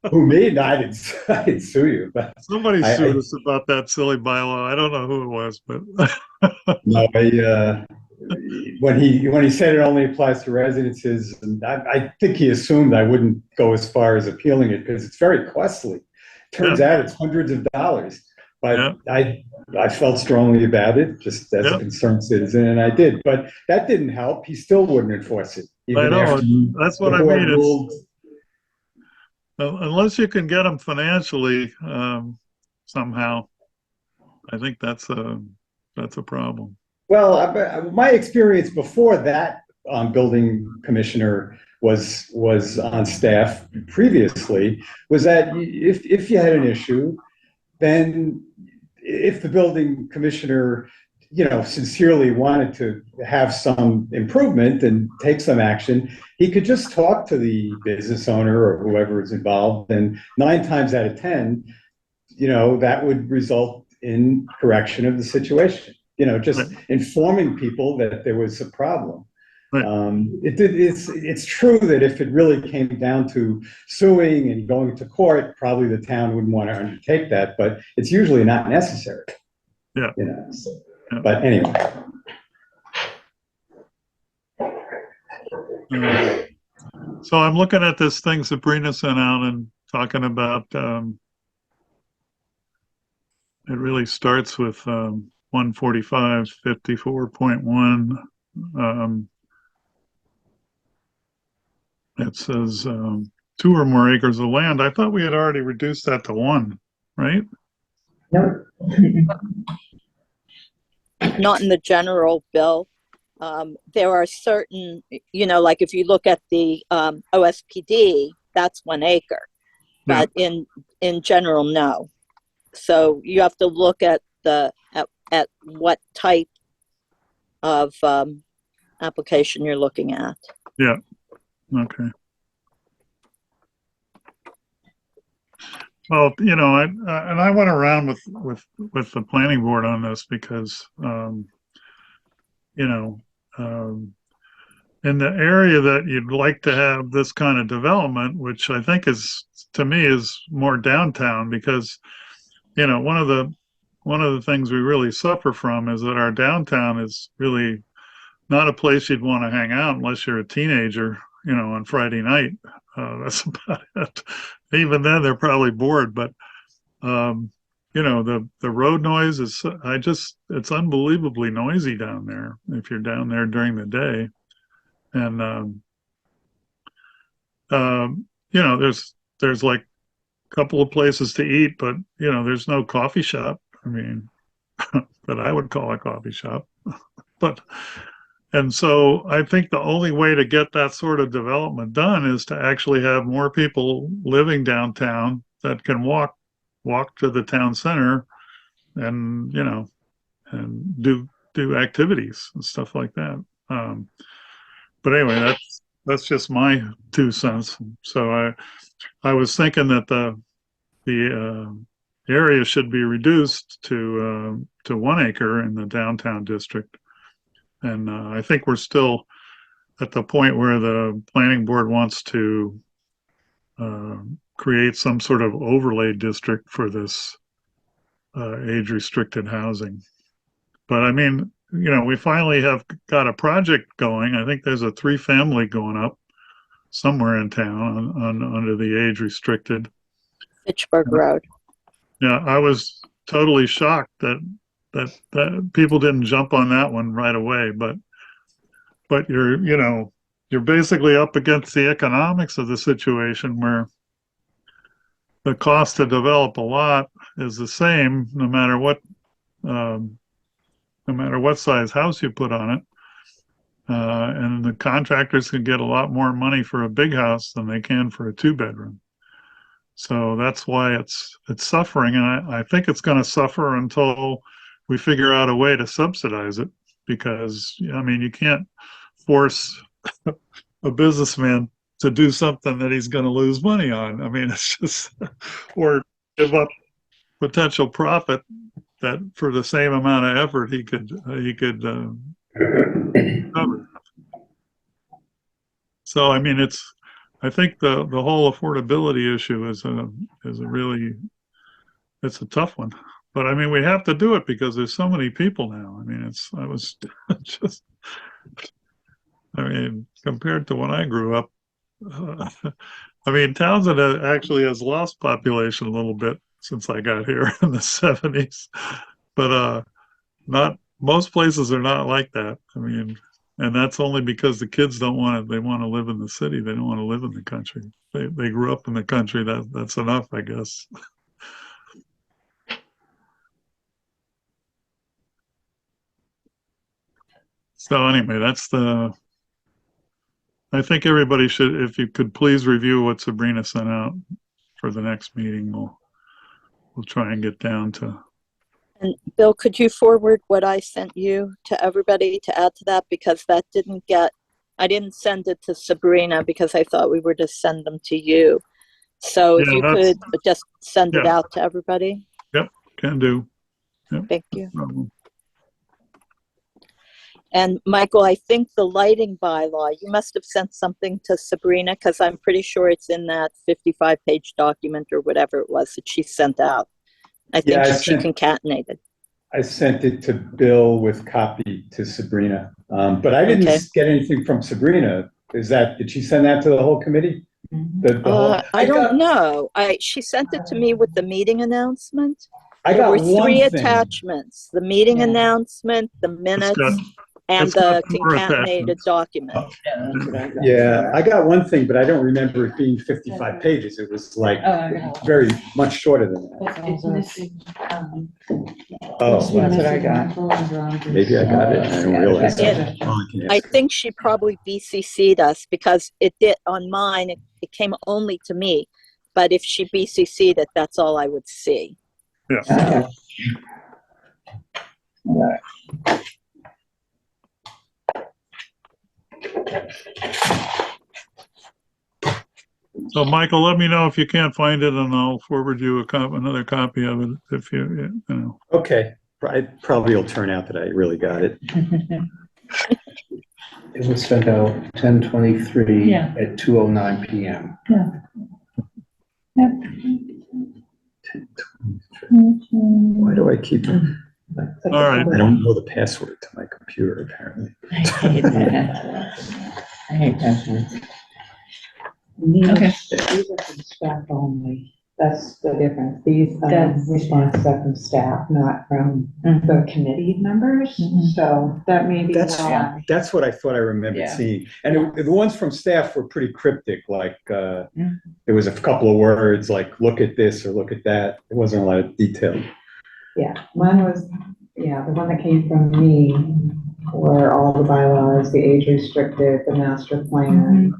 Speaker 4: Who, me? No, I didn't sue you, but
Speaker 1: Somebody
Speaker 4: I,
Speaker 1: sued us about that silly bylaw. I don't know who it was, but
Speaker 4: no, when he said it only applies to residences, and I think he assumed I wouldn't go as far as appealing it because it's very costly. Turns out it's hundreds of dollars. But
Speaker 1: yeah,
Speaker 4: I felt strongly about it, just as
Speaker 1: yeah,
Speaker 4: a concerned citizzen, and I did. But that didn't help. He still wouldn't enforce it,
Speaker 1: I
Speaker 4: even
Speaker 1: know.
Speaker 4: after
Speaker 1: That's
Speaker 4: the
Speaker 1: what I
Speaker 4: board
Speaker 1: mean. It's
Speaker 4: ruled.
Speaker 1: unless you can get them financially somehow. I think that's a problem.
Speaker 4: Well, my experience before that building commissioner was on staff previously was that if you had an issue, then if the building commissioner, you know, sincerely wanted to have some improvement and take some action, he could just talk to the business owner or whoever is involved, and 9 times out of 10, you know, that would result in correction of the situation. You know, just
Speaker 1: Right,
Speaker 4: informing people that there was a problem.
Speaker 1: right.
Speaker 4: It's true that if it really came down to suing and going to court, probably the town wouldn't want to undertake that, but it's usually not necessary.
Speaker 1: Yeah.
Speaker 4: You know, so,
Speaker 1: Yeah.
Speaker 4: but anyway.
Speaker 1: So I'm looking at this thing Sabrina sent out and talking about. It really starts with 145 54.1. It says 2 or more acres of land. I thought we had already reduced that to 1, right?
Speaker 2: Nope.
Speaker 3: Not in the general bill. There are certain, you know, like if you look at the OSPD, that's 1 acre,
Speaker 1: Yeah.
Speaker 3: but in general, no. So you have to look at at what type of application you're looking at.
Speaker 1: Yeah. Okay. Well, you know, and I went around with the planning board on this because, you know, in the area that you'd like to have this kind of development, which I think is, to me, is more downtown, because, you know, one of the things we really suffer from is that our downtown is really not a place you'd want to hang out unless you're a teenager, you know, on Friday night. That's about it. Even then, they're probably bored. But you know, the road noise is, it's unbelievably noisy down there if you're down there during the day. And you know, there's like a couple of places to eat, but you know, there's no coffee shop. I mean, that I would call a coffee shop. But and so I think the only way to get that sort of development done is to actually have more people living downtown that can walk to the town center, and, you know, and do activities and stuff like that. But anyway, that's just my 2 cents. So I was thinking that the area should be reduced to 1 acre in the downtown district. And I think we're still at the point where the planning board wants to create some sort of overlay district for this age-restricted housing. But I mean, we finally have got a project going. I think there's a 3-family going up somewhere in town under the age-restricted.
Speaker 3: Fitchburg Road.
Speaker 1: Yeah, I was totally shocked that people didn't jump on that one right away. But you're basically up against the economics of the situation where the cost to develop a lot is the same no matter what size house you put on it. And the contractors can get a lot more money for a big house than they can for a 2-bedroom. So that's why it's suffering, and I think it's going to suffer until we figure out a way to subsidize it. Because I mean, you can't force a businessman to do something that he's going to lose money on. I mean, it's just or give up potential profit that for the same amount of effort he could cover. So I mean, I think the whole affordability issue is a really, it's a tough one. But I mean, we have to do it because there's so many people now. I mean, I mean, compared to when I grew up, I mean, Townsend actually has lost population a little bit since I got here in the 70s. But most places are not like that. I mean, and that's only because the kids they want to live in the city. They don't want to live in the country. They grew up in the country. That's enough, I guess. So anyway, I think everybody should, if you could please review what Sabrina sent out for the next meeting, we'll try and get down to.
Speaker 3: And Bill, could you forward what I sent you to everybody to add to that? Because I didn't send it to Sabrina because I thought we were to send them to you. So if you could just send it out to everybody.
Speaker 1: Yep, can do. Yep.
Speaker 3: Thank you. And Michael, I think the lighting bylaw, you must have sent something to Sabrina because I'm pretty sure it's in that 55-page document or whatever it was that she sent out. I think she concatenated.
Speaker 4: I sent it to Bill with copy to Sabrina, but I didn't get anything from Sabrina. Did she send that to the whole committee?
Speaker 3: I don't know. She sent it to me with the meeting announcement.
Speaker 4: There
Speaker 3: were
Speaker 4: one
Speaker 3: 3
Speaker 4: thing.
Speaker 3: attachments: the meeting announcement, the minutes, and the concatenated document.
Speaker 4: Yeah, I got one thing, but I don't remember it being 55 pages. It was like very much shorter than that.
Speaker 6: It's missing.
Speaker 4: Oh,
Speaker 6: That's what I got.
Speaker 4: maybe I got it. I don't realize that.
Speaker 3: I think she probably BCC'd us because it did on mine. It came only to me, but if she BCC'd it, that's all I would see.
Speaker 1: Yeah. So Michael, let me know if you can't find it, and I'll forward you another copy of it if you know.
Speaker 4: Okay, probably will turn out that I really got it.
Speaker 9: It was sent out 10:23 at 2:09 p.m.
Speaker 4: Why do I keep it?
Speaker 1: All right.
Speaker 4: I don't know the password to my computer, apparently.
Speaker 2: I hate passwords. Okay.
Speaker 6: These are from staff only. That's the difference. These responses are from staff, not from the committee members. So that may be why.
Speaker 4: That's what I thought I remembered seeing. And the ones from staff were pretty cryptic, like there was a couple of words like look at this or look at that. There wasn't a lot of detail.
Speaker 6: Yeah, mine was, the one that came from me were all the bylaws, the age restricted, the master plan.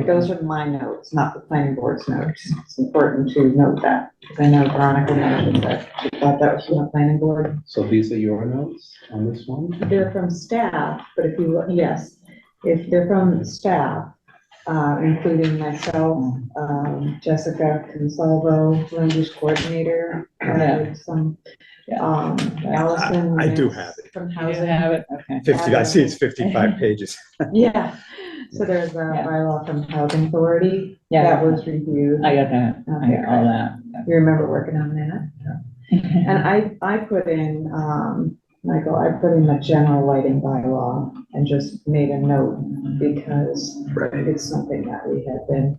Speaker 6: Those are my notes, not the planning board's notes. It's important to note that, because I know Veronica mentioned that she thought that was from the planning board.
Speaker 9: So these are your notes on this one?
Speaker 6: They're from staff, but if you, if they're from staff, including myself, Jessica Consalvo, land use coordinator, some, Allison.
Speaker 4: I do have it.
Speaker 6: From
Speaker 2: You
Speaker 6: housing.
Speaker 2: have it? Okay.
Speaker 4: 50, I see it's 55 pages.
Speaker 6: Yeah, so there's a bylaw from Housing Authority that was reviewed.
Speaker 2: I got that. I got all that.
Speaker 6: You remember working on that? And I put in, Michael, I put in the general lighting bylaw and just made a note because it's something that we have been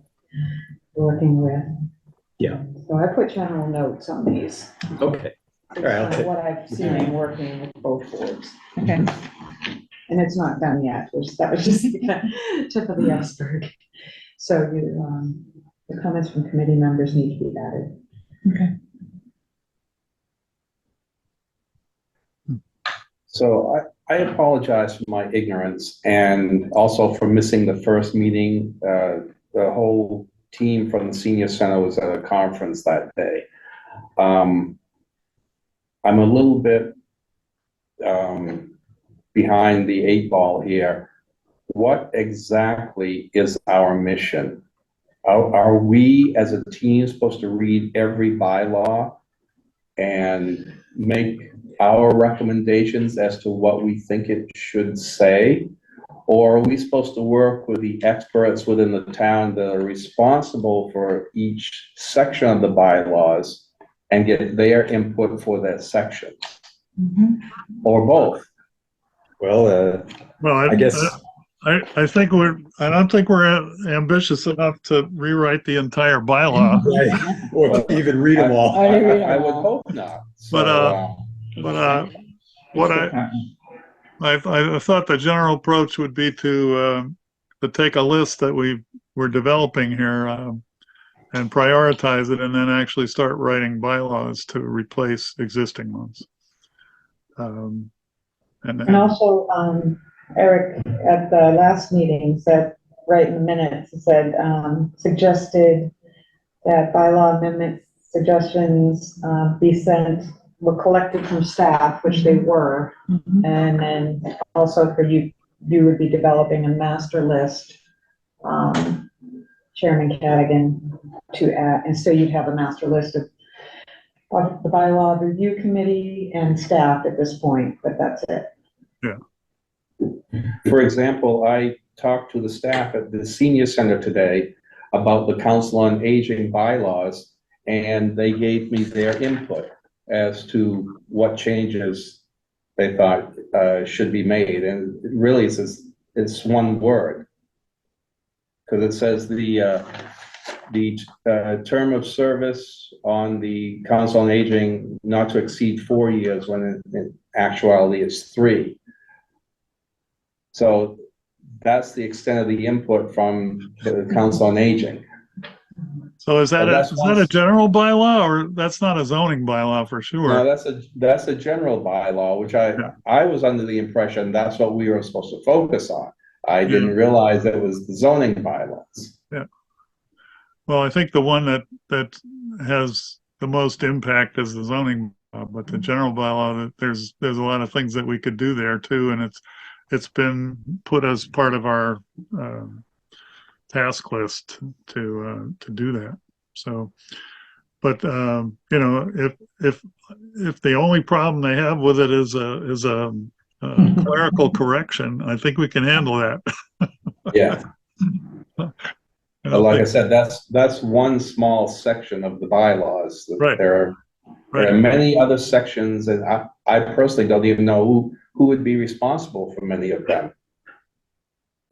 Speaker 6: working with.
Speaker 4: Yeah.
Speaker 6: So I put general notes on these.
Speaker 4: Okay.
Speaker 6: It's
Speaker 4: right, I'll
Speaker 6: kind of
Speaker 4: take-
Speaker 6: what I've seen working with both boards.
Speaker 2: Okay.
Speaker 6: And it's not done yet, that was just the tip of the iceberg. So the comments from committee members need to be added.
Speaker 2: Okay.
Speaker 9: So I apologize for my ignorance and also for missing the first meeting. The whole team from the senior center was at a conference that day. I'm a little bit behind the 8 ball here. What exactly is our mission? Are we as a team supposed to read every bylaw and make our recommendations as to what we think it should say? Or are we supposed to work with the experts within the town that are responsible for each section of the bylaws and get their input for that section? Or both?
Speaker 4: Well,
Speaker 1: Well,
Speaker 4: I guess,
Speaker 1: I think I don't think we're ambitious enough to rewrite the entire bylaw.
Speaker 4: right, or even read them all.
Speaker 9: I would hope not.
Speaker 1: But, what I thought the general approach would be to take a list that we're developing here, and prioritize it and then actually start writing bylaws to replace existing ones.
Speaker 6: And also, Eric, at the last meeting, said, right in the minutes, he said, suggested that bylaw amendment suggestions were collected from staff, which they were. And then also for you would be developing a master list, Chairman Cadigan, to add, and so you'd have a master list of the bylaw review committee and staff at this point, but that's it.
Speaker 9: For example, I talked to the staff at the senior center today about the Council on Aging bylaws, and they gave me their input as to what changes they thought should be made. And really, it's one word. Because it says the term of service on the Council on Aging not to exceed 4 years, when in actuality it's 3. So that's the extent of the input from the Council on Aging.
Speaker 1: So is that
Speaker 9: So that's
Speaker 1: a general bylaw, or that's not a zoning bylaw for
Speaker 9: No,
Speaker 1: sure?
Speaker 9: that's a general bylaw, which I was under the impression that's what we were supposed to focus on. I didn't realize that it was the zoning bylaws.
Speaker 1: Yeah. Well, I think the one that has the most impact is the zoning, but the general bylaw, there's a lot of things that we could do there too, and it's been put as part of our task list to do that. So, but if the only problem they have with it is a clerical correction, I think we can handle that.
Speaker 9: Yeah. But like I said, that's one small section of the bylaws.
Speaker 1: Right.
Speaker 9: There are many other sections, and I personally don't even know who would be responsible for many of them.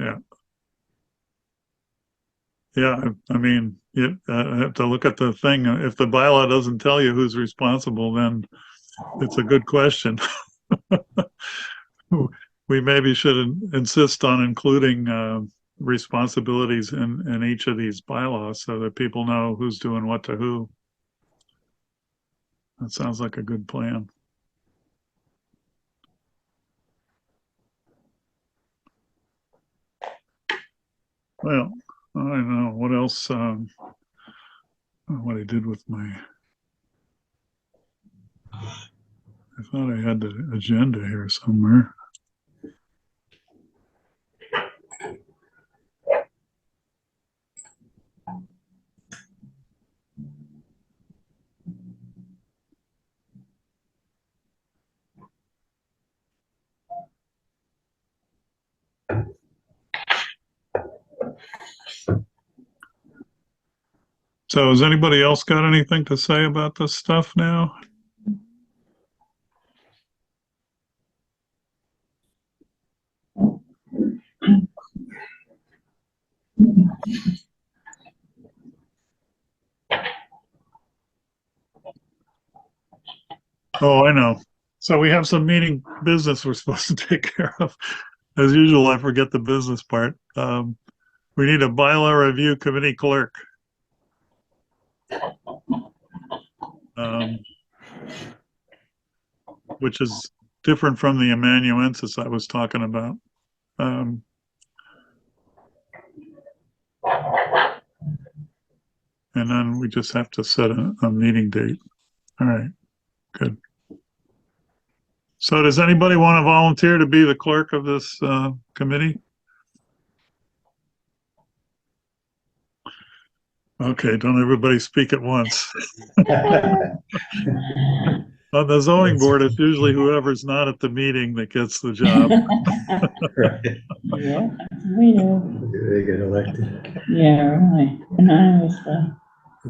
Speaker 1: Yeah. Yeah, I mean, I have to look at the thing. If the bylaw doesn't tell you who's responsible, then it's a good question. We maybe should insist on including responsibilities in each of these bylaws so that people know who's doing what to who. That sounds like a good plan. Well, I don't know what else, what I did with my, I thought I had the agenda here somewhere. So has anybody else got anything to say about this stuff now? Oh, I know. So we have some meeting business we're supposed to take care of. As usual, I forget the business part. We need a bylaw review committee clerk. Which is different from the amanuensis I was talking about. And then we just have to set a meeting date. All right, good. So does anybody want to volunteer to be the clerk of this committee? Okay, don't everybody speak at once. On the zoning board, it's usually whoever's not at the meeting that gets the job.
Speaker 4: Right.
Speaker 2: Yeah, we know.
Speaker 4: They get elected.
Speaker 2: Yeah, really. Anonymously.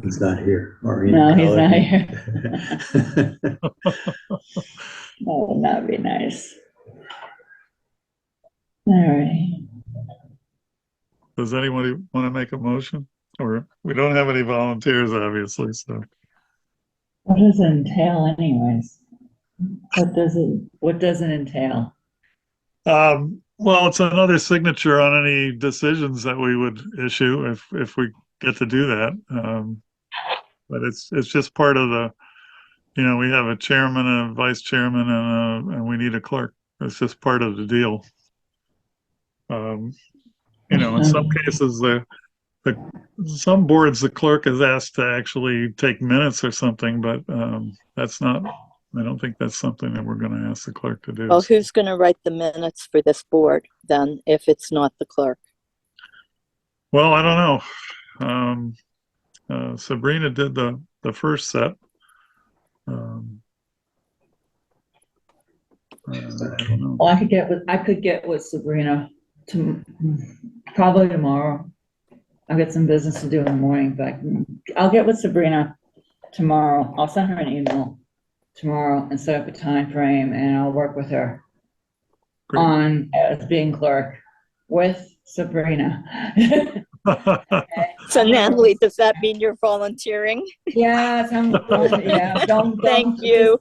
Speaker 4: He's not here.
Speaker 2: No, he's not here. That would not be nice. All right.
Speaker 1: Does anybody want to make a motion? Or we don't have any volunteers, obviously, so.
Speaker 2: What does it entail anyways? What does it entail?
Speaker 1: Well, it's another signature on any decisions that we would issue if we get to do that. But it's just part of the, we have a chairman, a vice chairman, and we need a clerk. It's just part of the deal. In some cases, some boards, the clerk is asked to actually take minutes or something, but that's not, I don't think that's something that we're going to ask the clerk to do.
Speaker 3: Well, who's going to write the minutes for this board then, if it's not the clerk?
Speaker 1: Well, I don't know. Sabrina did the first set. I don't know.
Speaker 2: Well, I could get with Sabrina probably tomorrow. I've got some business to do in the morning, but I'll get with Sabrina tomorrow. I'll send her an email tomorrow and set up a time frame, and I'll work with her
Speaker 1: Great.
Speaker 2: on as being clerk with Sabrina.
Speaker 3: So Natalie, does that mean you're volunteering?
Speaker 2: Yes, don't.
Speaker 3: Thank you.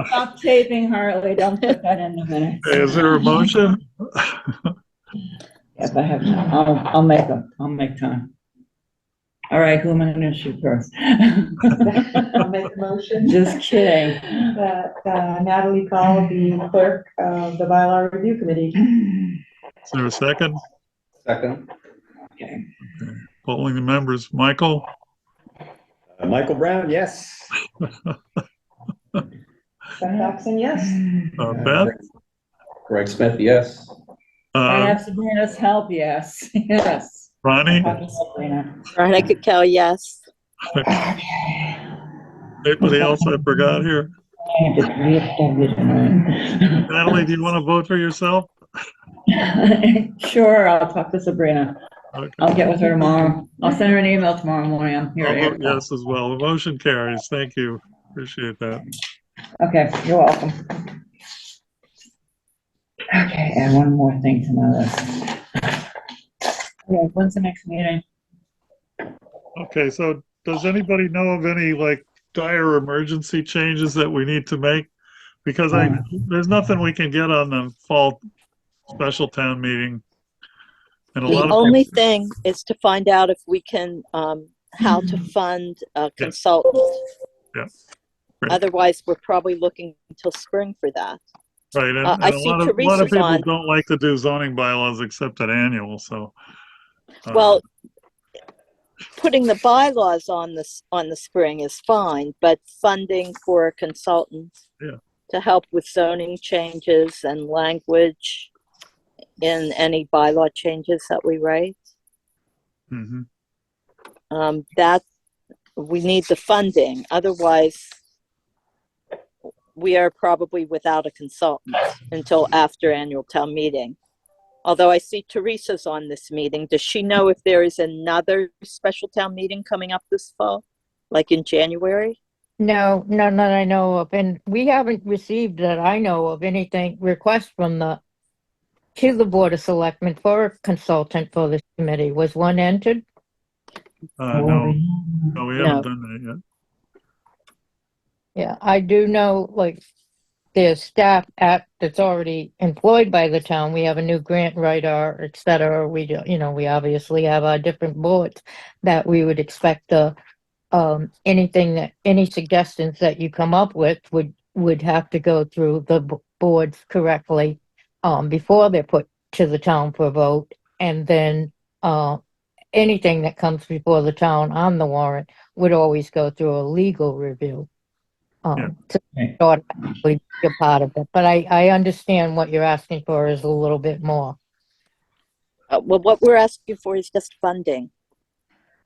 Speaker 2: Stop taping, Hartley. Don't put that in the minutes.
Speaker 1: Okay, is there a motion?
Speaker 2: If I have time, I'll make time. All right, who am I gonna shoot first?
Speaker 6: I'll make a motion
Speaker 2: Just kidding.
Speaker 6: that Natalie Call be clerk of the bylaw review committee.
Speaker 1: Is there a second?
Speaker 9: Second.
Speaker 2: Okay.
Speaker 1: Polling the members. Michael?
Speaker 4: Michael Brown, yes.
Speaker 6: Beth Jackson, yes.
Speaker 1: Beth?
Speaker 9: Greg Smith, yes.
Speaker 2: I have Sabrina's help, yes, yes.
Speaker 1: Ronnie?
Speaker 2: Sabrina.
Speaker 3: Veronica Kell, yes.
Speaker 2: Okay.
Speaker 1: Anybody else I forgot here? Natalie, do you want to vote for yourself?
Speaker 2: Sure, I'll talk to Sabrina.
Speaker 1: Okay.
Speaker 2: I'll get with her tomorrow. I'll send her an email tomorrow morning. I'm here.
Speaker 1: I'll
Speaker 2: at 8
Speaker 1: vote
Speaker 2: o'clock.
Speaker 1: yes as well. The motion carries. Thank you. Appreciate that.
Speaker 2: Okay, you're welcome. Okay, and one more thing to my list. Okay, when's the next meeting?
Speaker 1: Okay, so does anybody know of any like dire emergency changes that we need to make? Because there's nothing we can get on the fall special town meeting. And a lot
Speaker 3: The
Speaker 1: of
Speaker 3: only
Speaker 1: people,
Speaker 3: thing is to find out if we can, how to fund a consultant.
Speaker 1: Yeah. Great.
Speaker 3: Otherwise, we're probably looking until spring for that.
Speaker 1: right, and
Speaker 3: I
Speaker 1: a
Speaker 3: see
Speaker 1: lot of
Speaker 3: Teresa's
Speaker 1: people
Speaker 3: on.
Speaker 1: don't like to do zoning bylaws except at annual, so.
Speaker 3: Well, putting the bylaws on the spring is fine, but funding for a consultant
Speaker 1: Yeah.
Speaker 3: to help with zoning changes and language in any bylaw changes that we write,
Speaker 1: mhm.
Speaker 3: that we need the funding. Otherwise, we are probably without a consultant until after annual town meeting. Although I see Teresa's on this meeting, does she know if there is another special town meeting coming up this fall, like in January?
Speaker 8: No, none that I know of, and we haven't received that I know of anything, request from to the Board of Selectmen for a consultant for this committee. Was one entered?
Speaker 1: No, we haven't
Speaker 3: No.
Speaker 1: done that yet.
Speaker 8: Yeah, I do know, like, there's staff that's already employed by the town. We have a new grant writer, et cetera. We do, we obviously have our different boards that we would expect any suggestions that you come up with would have to go through the boards correctly, before they're put to the town for a vote. And then, anything that comes before the town on the warrant would always go through a legal review. To
Speaker 2: Right.
Speaker 8: automatically be a part of it, but I understand what you're asking for is a little bit more.
Speaker 3: Well, what we're asking for is just funding.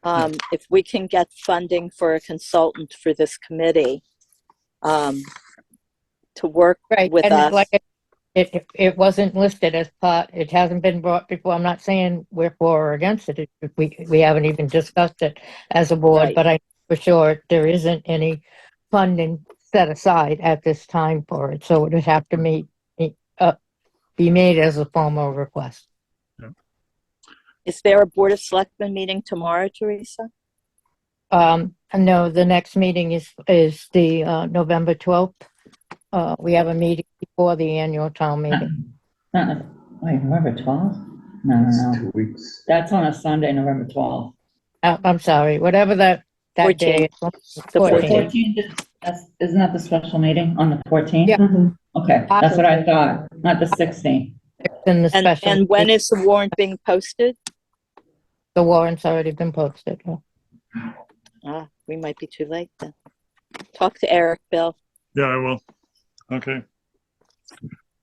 Speaker 3: If we can get funding for a consultant for this committee, to work
Speaker 8: Right,
Speaker 3: with
Speaker 8: and
Speaker 3: us.
Speaker 8: like, it wasn't listed as part, it hasn't been brought before. I'm not saying we're for or against it. We haven't even discussed it as a board,
Speaker 3: Right.
Speaker 8: but I, for sure, there isn't any funding set aside at this time for it, so it would have to be made as a formal request.
Speaker 3: Is there a Board of Selectmen meeting tomorrow, Teresa?
Speaker 8: No, the next meeting is the November 12th. We have a meeting before the annual town meeting.
Speaker 2: Wait, November 12th? No,
Speaker 4: It's
Speaker 2: no, no.
Speaker 4: 2 weeks.
Speaker 2: That's on a Sunday, November 12th.
Speaker 8: I'm sorry, whatever that day.
Speaker 3: 14th.
Speaker 8: is,
Speaker 3: The
Speaker 8: 14th.
Speaker 2: 14th, isn't that the special meeting on the 14th?
Speaker 8: Yeah.
Speaker 2: Okay, that's what I thought, not the 16th.
Speaker 8: Then the special.
Speaker 3: And when is the warrant being posted?
Speaker 8: The warrant's already been posted.
Speaker 3: We might be too late then. Talk to Eric, Bill.
Speaker 1: Yeah, I will. Okay.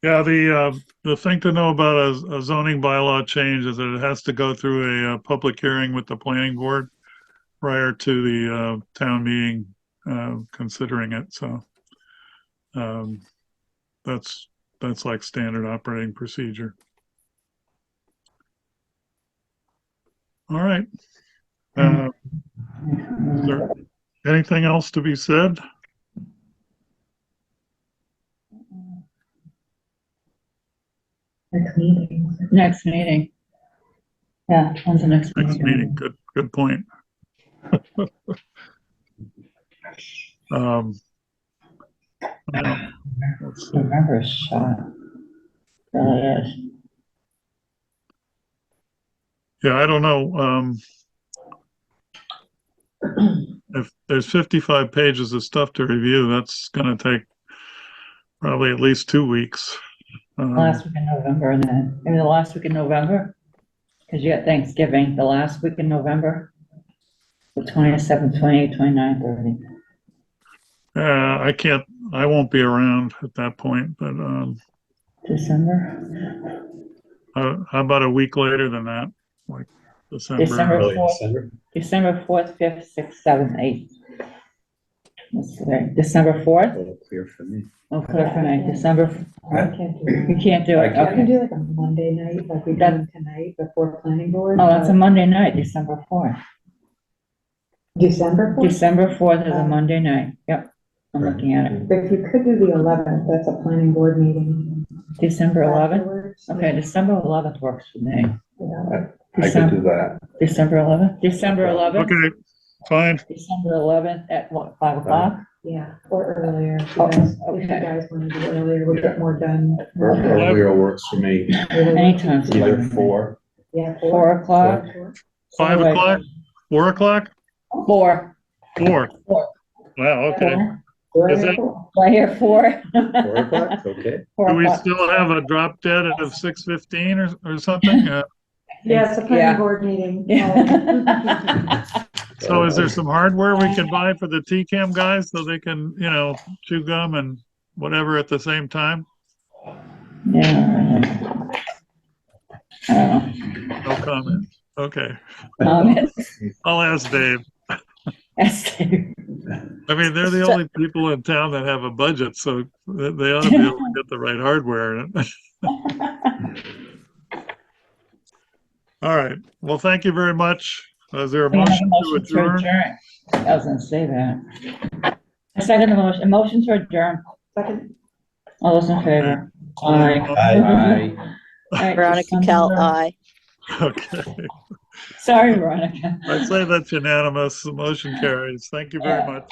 Speaker 1: Yeah, the thing to know about a zoning bylaw change is that it has to go through a public hearing with the planning board prior to the town meeting considering it. So that's like standard operating procedure. All right. Is there anything else to be said?
Speaker 2: Next meeting. Yeah, when's the next
Speaker 1: Next
Speaker 2: meeting?
Speaker 1: meeting. Good point. Let's see.
Speaker 2: November is shot. Really is.
Speaker 1: Yeah, I don't know. If there's 55 pages of stuff to review, that's going to take probably at least 2 weeks.
Speaker 2: Last week in November, and then maybe the last week in November, because you got Thanksgiving, the last week in November, the 27th, 28th, 29th, 30th.
Speaker 1: I won't be around at that point, but
Speaker 2: December.
Speaker 1: how about a week later than that? Like December.
Speaker 2: December
Speaker 4: Early
Speaker 2: 4th.
Speaker 4: December.
Speaker 2: December 4th, 5th, 6th, 7th, 8th. Let's see, December 4th?
Speaker 4: A little clear for me.
Speaker 2: Oh, clear for me, December,
Speaker 6: I can't do
Speaker 2: you
Speaker 6: that.
Speaker 2: can't do it,
Speaker 6: I can
Speaker 2: okay.
Speaker 6: do like a Monday night, like we done tonight before planning board.
Speaker 2: Oh, that's a Monday night, December 4th.
Speaker 6: December 4th?
Speaker 2: December 4th is a Monday night, yep, I'm looking at it.
Speaker 6: But if you could do the 11th, that's a planning board meeting.
Speaker 2: December 11th?
Speaker 6: Afterwards.
Speaker 2: Okay, December 11th works for me.
Speaker 6: Yeah.
Speaker 9: I could do that.
Speaker 2: December 11th? December 11th?
Speaker 1: Okay, fine.
Speaker 2: December 11th at what, 5 o'clock?
Speaker 6: Yeah, or earlier. If
Speaker 2: Oh,
Speaker 6: you guys- if
Speaker 2: okay.
Speaker 6: you guys want to do earlier, we'll get more done.
Speaker 9: Earlier works for me.
Speaker 2: Anytime.
Speaker 9: Either 4.
Speaker 6: Yeah.
Speaker 2: 4 o'clock?
Speaker 1: 5 o'clock? 4 o'clock?
Speaker 2: 4.
Speaker 1: 4.
Speaker 2: Four.
Speaker 1: Wow, okay. Is that-
Speaker 2: Do I hear 4?
Speaker 4: 4 o'clock, okay.
Speaker 2: 4
Speaker 1: Do we
Speaker 2: o'clock.
Speaker 1: still have a drop dead of 6:15 or something?
Speaker 6: Yeah, it's a
Speaker 2: Yeah.
Speaker 6: planning board meeting.
Speaker 2: Yeah.
Speaker 1: So is there some hardware we can buy for the TCAM guys so they can, chew gum and whatever at the same time?
Speaker 2: Yeah. I don't know.
Speaker 1: No comment. Okay. I'll ask Dave.
Speaker 2: Esther.
Speaker 1: I mean, they're the only people in town that have a budget, so they ought to be able to get the right hardware. All right. Well, thank you very much. Is there a
Speaker 2: We have
Speaker 1: motion
Speaker 2: a
Speaker 1: to
Speaker 2: motion to
Speaker 1: adjourn?
Speaker 2: adjourn. I was gonna say that. I second the motion, a motion to adjourn.
Speaker 6: Second.
Speaker 2: All those in favor? Aye.
Speaker 9: Aye.
Speaker 2: All right,
Speaker 3: Veronica
Speaker 2: December-
Speaker 3: Cal, aye.
Speaker 1: Okay.
Speaker 2: Sorry, Veronica.
Speaker 1: I say that's unanimous. The motion carries. Thank you very much.